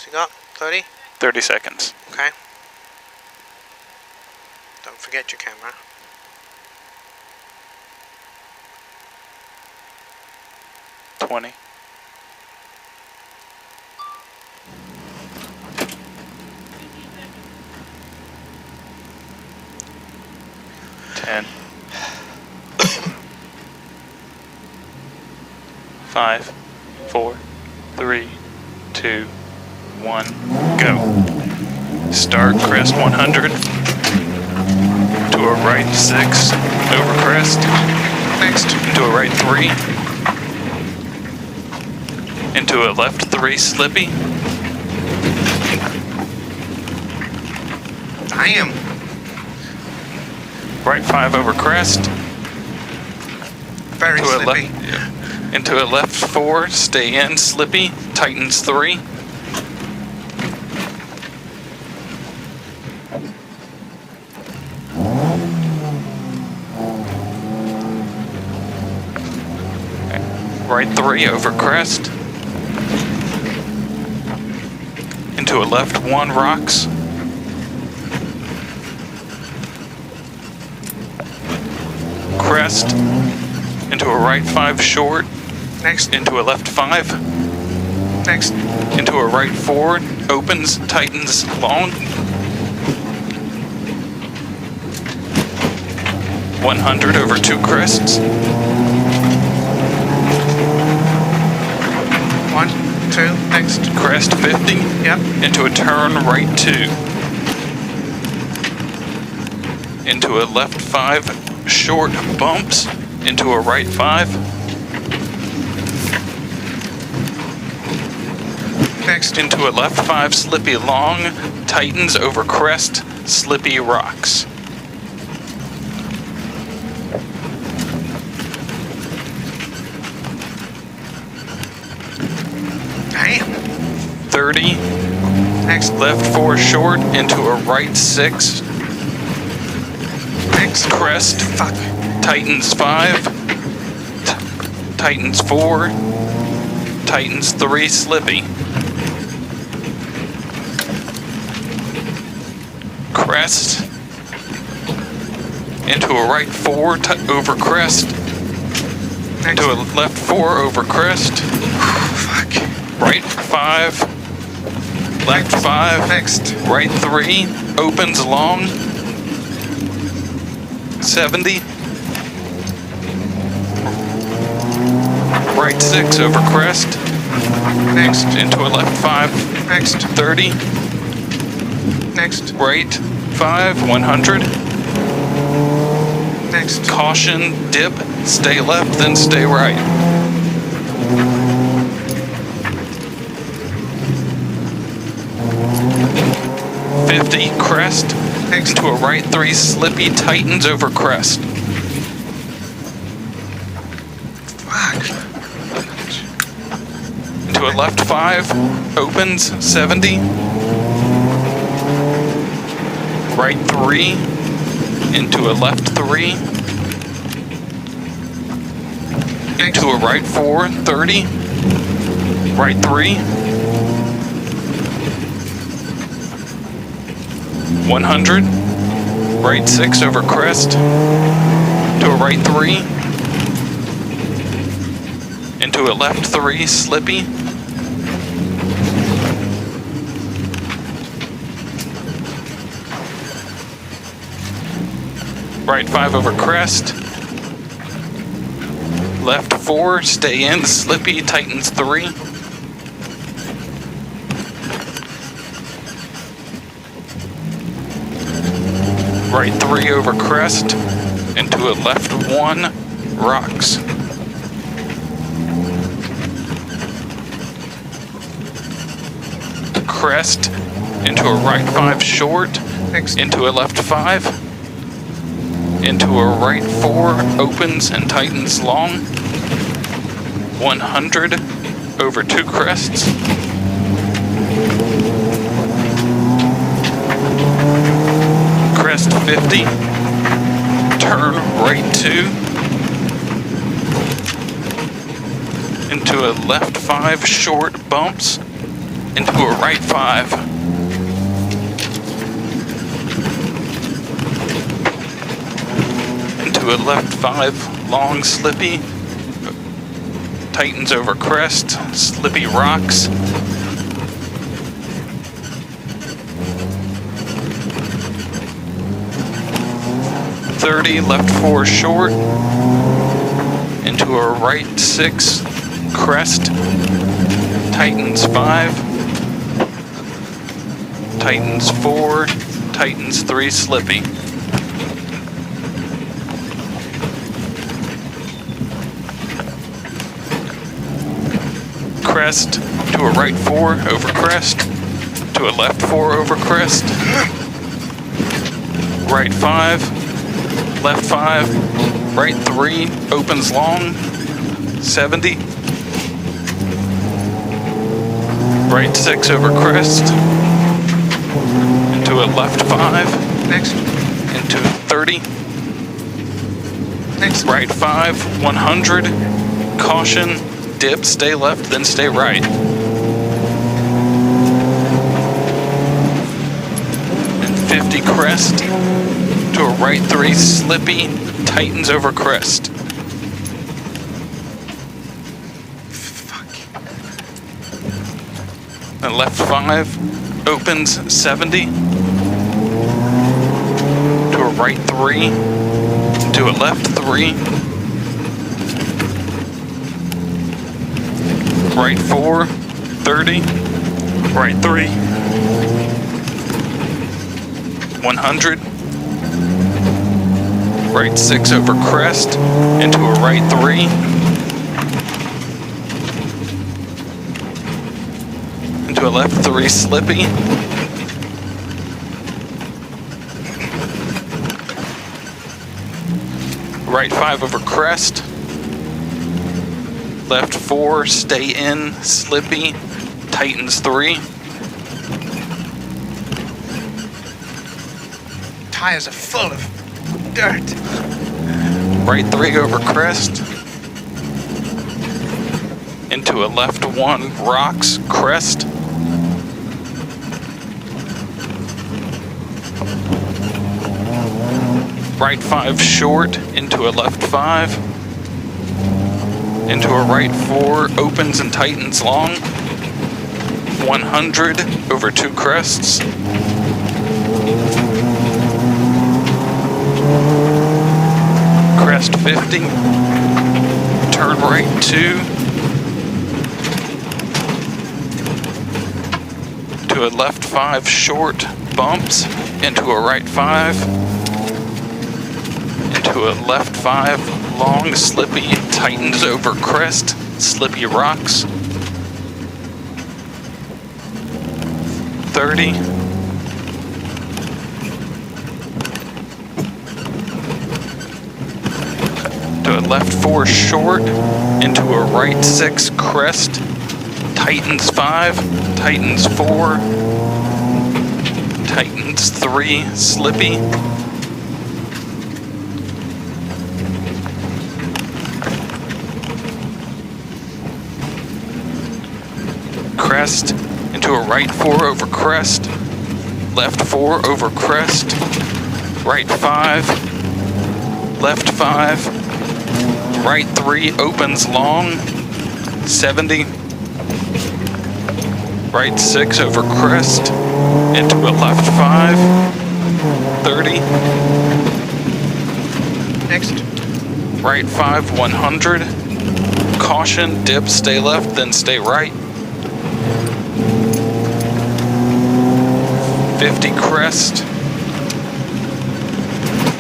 you got? 30? 30 seconds. Okay. Don't forget your camera. $20. 10. 5, 4, 3, 2, 1, go. Start crest 100 to a right 6 over crest. Next. Into a right 3. Into a left 3 slippy. Damn. Right 5 over crest. Very slippy. Into a left 4, stay in, slippy, tightens 3. Right 3 over crest. Into a left 1 rocks. Crest. Into a right 5 short. Next. Into a left 5. Next. Into a right 4, opens, tightens long. 100 over 2 crests. 1, 2, next. Crest 50. Yep. Into a turn right 2. Into a left 5 short bumps. Into a right 5. Next. Into a left 5 slippy long, tightens over crest, slippy rocks. Damn. 30. Next. Left 4 short into a right 6. Next. Crest. Fuck. Tightens 5. Tightens 4. Tightens 3 slippy. Crest. Into a right 4 over crest. Next. Into a left 4 over crest. Fuck. Right 5. Left 5. Next. Right 3. Opens long. 70. Right 6 over crest. Next. Into a left 5. Next. 30. Next. Right 5. 100. Next. Caution. Dip. Stay left, then stay right. Crest. Next. Into a right 3 slippy, tightens over crest. Fuck. Into a left 5, opens 70. Right 3, into a left 3. Into a right 4, 30. Right 3. 100. Right 6 over crest. To a right 3. Into a left 3, slippy. Right 5 over crest. Left 4, stay in, slippy, tightens 3. Right 3 over crest, into a left 1, rocks. Crest, into a right 5 short, Next. into a left 5, into a right 4, opens and tightens long. 100 over 2 crests. Crest 50, turn right 2, into a left 5 short bumps, into a right 5. Into a left 5, long slippy. Tightens over crest, slippy rocks. Left 4 short, into a right 6, crest, tightens 5, tightens 4, tightens 3, slippy. Crest, to a right 4, over crest, to a left 4, over crest, right 5, left 5, right 3, opens long, 70. Right 6 over crest, into a left 5. Next. Into 30. Next. Right 5, 100. Caution, dip, stay left, then stay right. And 50 crest. To a right 3, slippy, tightens over crest. Fuck. And left 5, opens 70. To a right 3, to a left 3. Right 4, 30. Right 3, 100. Right 6 over crest, into a right 3. Into a left 3, slippy. Right 5 over crest. Left 4, stay in, slippy, tightens 3. Tires are full of dirt. Right 3 over crest. Into a left 1, rocks, crest. Right 5 short, into a left 5. Into a right 4, opens and tightens long. 100 over 2 crests. Crest 50, turn right 2, to a left 5 short, bumps, into a right 5, into a left 5, long, slippy, tightens over crest, slippy rocks, 30, to a left 4 short, into a right 6 crest, tightens 5, tightens 4, tightens 3, slippy, crest, into a right 4 over crest, left 4 over crest, right 5, left 5, right 3 opens long, 70, right 6 over crest, into a left 5, 30, Next. right 5, 100, caution, dip, stay left, then stay right, 50 crest,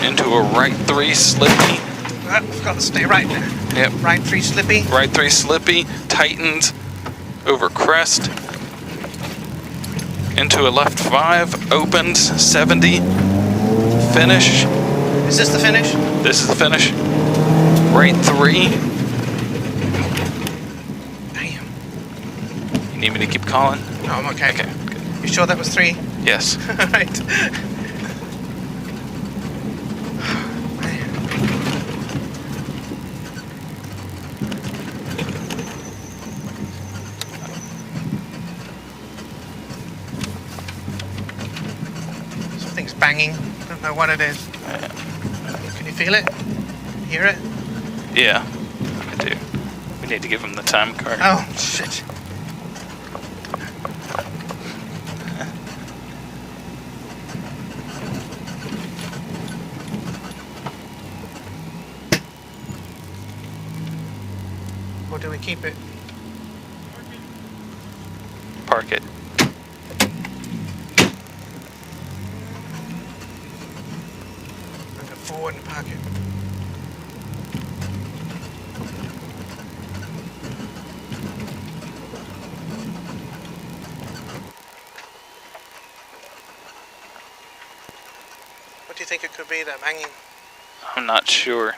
into a right 3 slippy. I've got to stay right there. Yep. Right 3 slippy. Right 3 slippy, tightens over crest, into a left 5, opens 70, finish. Is this the finish? This is the finish. Right 3. Damn. You need me to keep calling? No, I'm okay. Okay, good. You sure that was 3? Yes. Right. banging. Don't know what it is. Can you feel it? Hear it? Yeah, I do. We need to give him the time card. Oh, shit. Or do we keep it? Park it. I'll go forward and park it. What do you think it could be, that banging? I'm not sure.